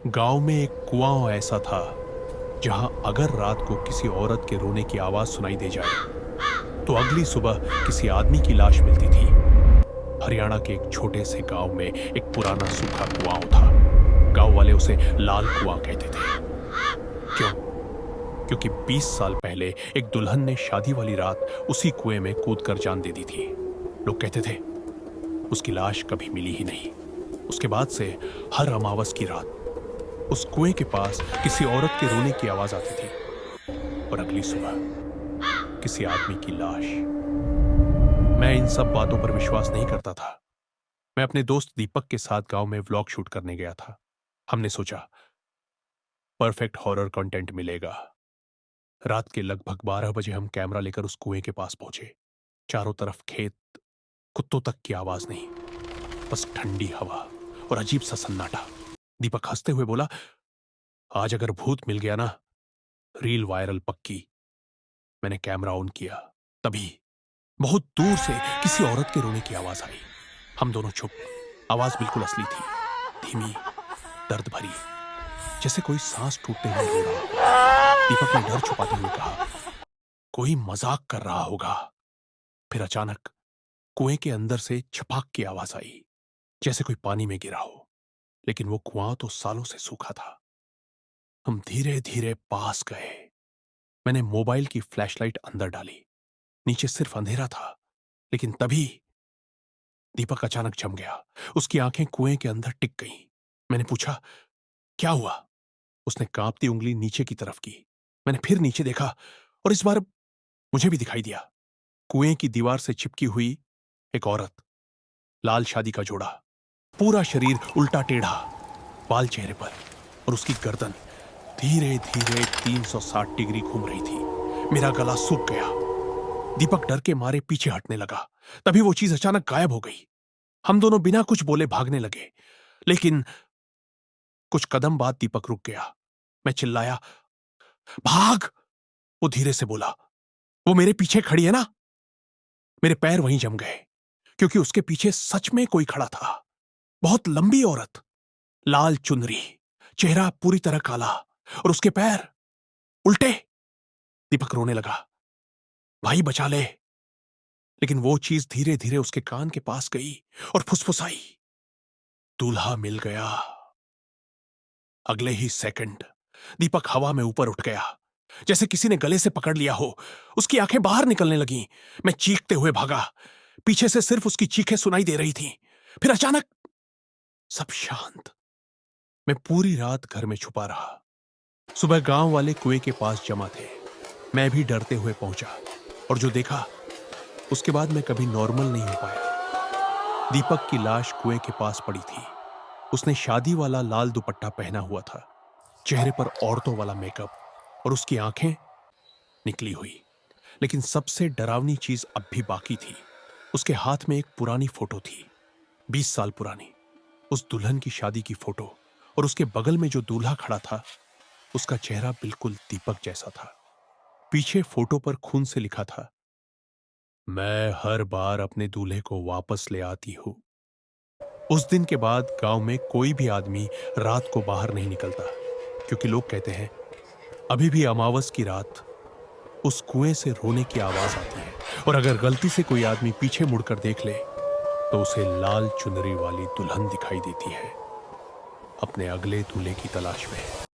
गांव में एक कुआं ऐसा था जहां अगर रात को किसी औरत के रोने की आवाज सुनाई दे जाए तो अगली सुबह किसी आदमी की लाश मिलती थी। हरियाणा के एक छोटे से गांव में एक पुराना सूखा कुआं था। गांव वाले उसे लाल कुआं कहते थे। क्यों? क्योंकि 20 साल पहले एक दुल्हन ने शादी वाली रात उसी कुएं में कूदकर जान दे दी थी। लोग कहते थे उसकी लाश कभी मिली ही नहीं। उसके बाद से हर अमावस की रात उस कुएं के पास किसी औरत के रोने की आवाज आती थी और अगली सुबह किसी आदमी की लाश। मैं इन सब बातों पर विश्वास नहीं करता था। मैं अपने दोस्त दीपक के साथ गांव में व्लॉग शूट करने गया था। हमने सोचा परफेक्ट हॉरर कंटेंट मिलेगा। रात के लगभग 12 बजे हम कैमरा लेकर उस कुएं के पास पहुंचे। चारों तरफ खेत, कुत्तों तक की आवाज नहीं, बस ठंडी हवा और अजीब सा सन्नाटा। दीपक हंसते हुए बोला, आज अगर भूत मिल गया ना, रील वायरल पक्की। मैंने कैमरा ऑन किया। तभी बहुत दूर से किसी औरत के रोने की आवाज आई। हम दोनों चुप। आवाज बिल्कुल असली थी, धीमी, दर्द भरी, जैसे कोई सांस टूटते हुए रो रहा हो। दीपक ने डर छुपाते हुए कहा, कोई मजाक कर रहा होगा। फिर अचानक कुएं के अंदर से छपाक की आवाज आई, जैसे कोई पानी में गिरा हो। लेकिन वो कुआं तो सालों से सूखा था। हम धीरे धीरे पास गए। मैंने मोबाइल की फ्लैशलाइट अंदर डाली। नीचे सिर्फ अंधेरा था। लेकिन तभी दीपक अचानक जम गया। उसकी आंखें कुएं के अंदर टिक गईं। मैंने पूछा, क्या हुआ? उसने कांपती उंगली नीचे की तरफ की। मैंने फिर नीचे देखा और इस बार मुझे भी दिखाई दिया। कुएं की दीवार से चिपकी हुई एक औरत, लाल शादी का जोड़ा, पूरा शरीर उल्टा टेढ़ा, बाल चेहरे पर, और उसकी गर्दन धीरे धीरे 360 डिग्री घूम रही थी। मेरा गला सूख गया। दीपक डर के मारे पीछे हटने लगा। तभी वो चीज अचानक गायब हो गई। हम दोनों बिना कुछ बोले भागने लगे। लेकिन कुछ कदम बाद दीपक रुक गया। मैं चिल्लाया, भाग! वो धीरे से बोला, वो मेरे पीछे खड़ी है ना? मेरे पैर वहीं जम गए, क्योंकि उसके पीछे सच में कोई खड़ा था। बहुत लंबी औरत, लाल चुनरी, चेहरा पूरी तरह काला, और उसके पैर उल्टे। दीपक रोने लगा, भाई बचा ले। लेकिन वो चीज धीरे धीरे उसके कान के पास गई और फुसफुसाई, दूल्हा मिल गया। अगले ही सेकंड दीपक हवा में ऊपर उठ गया, जैसे किसी ने गले से पकड़ लिया हो। उसकी आंखें बाहर निकलने लगीं। मैं चीखते हुए भागा। पीछे से सिर्फ उसकी चीखें सुनाई दे रही थीं। फिर अचानक सब शांत। मैं पूरी रात घर में छुपा रहा। सुबह गांव वाले कुएं के पास जमा थे। मैं भी डरते हुए पहुंचा, और जो देखा उसके बाद मैं कभी नॉर्मल नहीं हो पाया। दीपक की लाश कुएं के पास पड़ी थी। उसने शादी वाला लाल दुपट्टा पहना हुआ था, चेहरे पर औरतों वाला मेकअप, और उसकी आंखें निकली हुई। लेकिन सबसे डरावनी चीज अब भी बाकी थी। उसके हाथ में एक पुरानी फोटो थी, 20 साल पुरानी। उस दुल्हन की शादी की फोटो, और उसके बगल में जो दूल्हा खड़ा था, उसका चेहरा बिल्कुल दीपक जैसा था। पीछे फोटो पर खून से लिखा था, मैं हर बार अपने दूल्हे को वापस ले आती हूं। उस दिन के बाद गांव में कोई भी आदमी रात को बाहर नहीं निकलता, क्योंकि लोग कहते हैं अभी भी अमावस की रात उस कुएं से रोने की आवाज आती है, और अगर गलती से कोई आदमी पीछे मुड़कर देख ले तो उसे लाल चुनरी वाली दुल्हन दिखाई देती है, अपने अगले दूल्हे की तलाश में।